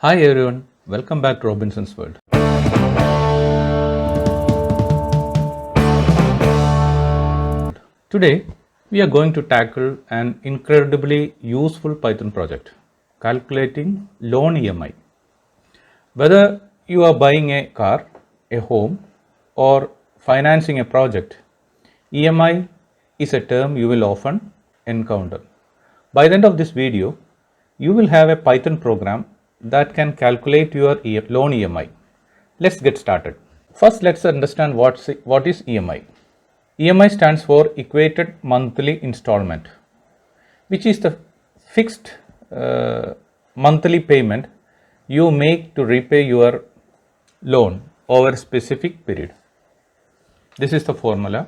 Hi everyone, welcome back to Robinson's World. Today we are going to tackle an incredibly useful Python project, calculating loan EMI. Whether you are buying a car, a home, or financing a project, EMI is a term you will often encounter. By the end of this video, you will have a Python program that can calculate your loan EMI. Let's get started. First, let's understand what is EMI. EMI stands for Equated Monthly Installment, which is the fixed monthly payment you make to repay your loan over a specific period. This is the formula,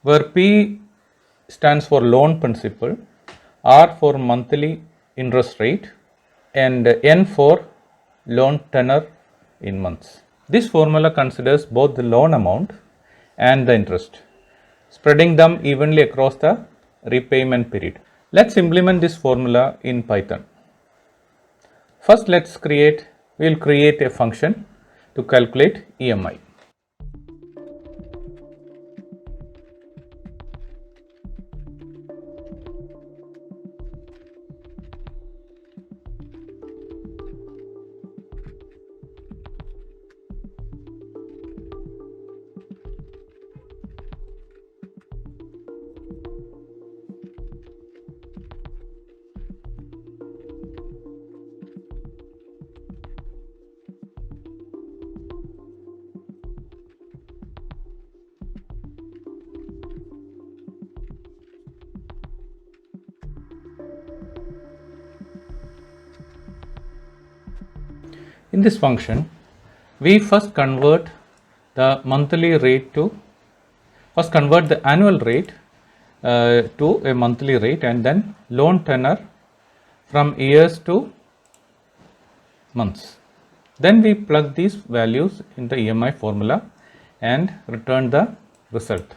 where P stands for loan principal, R for monthly interest rate, and N for loan tenor in months. This formula considers both the loan amount and the interest, spreading them evenly across the repayment period. Let's implement this formula in Python. First, we'll create a function to calculate EMI. In this function, we first convert the annual rate to a monthly rate, and then loan tenor from years to months. Then we plug these values in the EMI formula and return the result.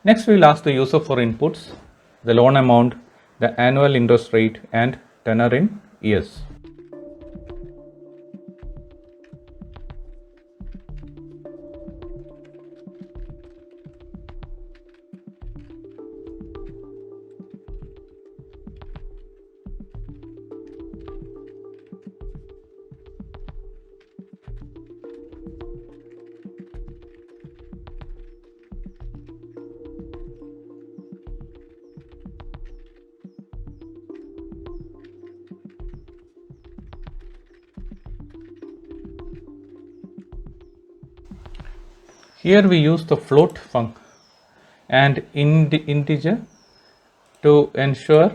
Next, we will ask the user for inputs: the loan amount, the annual interest rate, and tenor in years. Here we use the float function and integer to ensure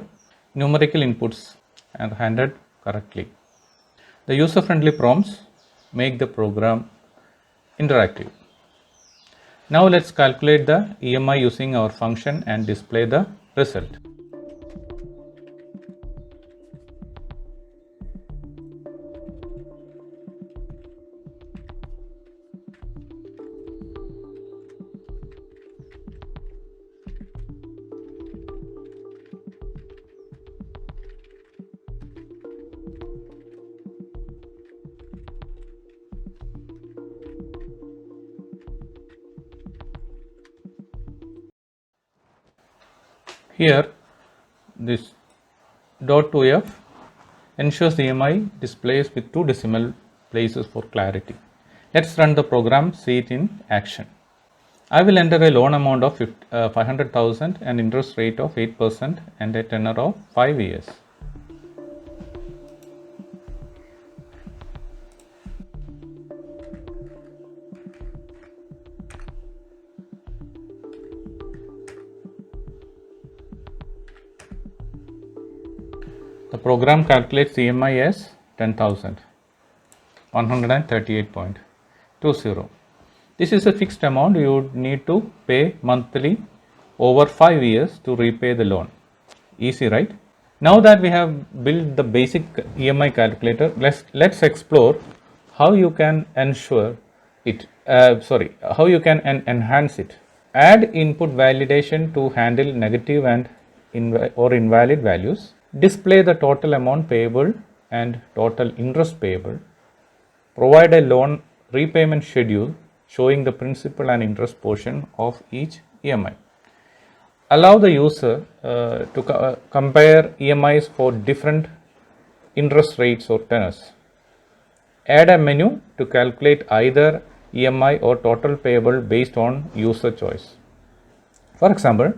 numerical inputs are handled correctly. The user-friendly prompts make the program interactive. Now let's calculate the EMI using our function and display the result. Here, this .2f ensures the EMI displays with 2 decimal places for clarity. Let's run the program, see it in action. I will enter a loan amount of 500,000 and interest rate of 8% and a tenor of 5 years. The program calculates EMI as 10,000, 138.20. This is a fixed amount you would need to pay monthly over 5 years to repay the loan. Easy, right? Now that we have built the basic EMI calculator, let's explore how you can enhance it. Add input validation to handle negative and or invalid values. Display the total amount payable and total interest payable. Provide a loan repayment schedule showing the principal and interest portion of each EMI. Allow the user to compare EMIs for different interest rates or tenors. Add a menu to calculate either EMI or total payable based on user choice. For example,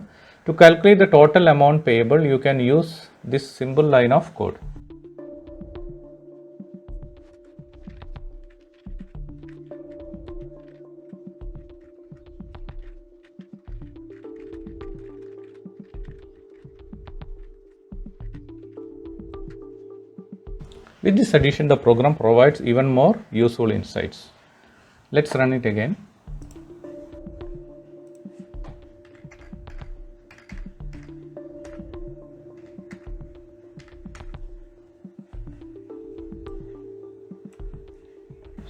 to calculate the total amount payable, you can use this simple line of code. With this addition, the program provides even more useful insights. Let's run it again.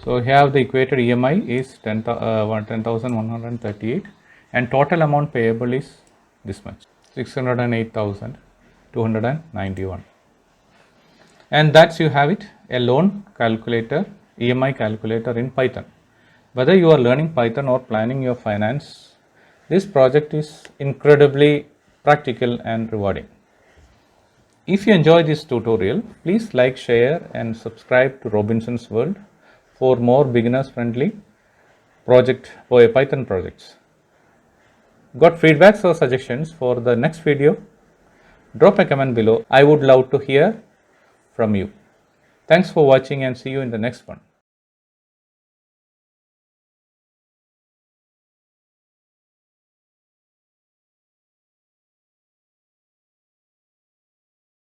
So here the equated EMI is 10,138 and total amount payable is this much, 608,291. And that's you have it, a loan calculator, EMI calculator in Python. Whether you are learning Python or planning your finance, this project is incredibly practical and rewarding. If you enjoy this tutorial, please like, share and subscribe to Robinson's World for more beginners friendly Python projects. Got feedbacks or suggestions for the next video? Drop a comment below. I would love to hear from you. Thanks for watching and see you in the next one.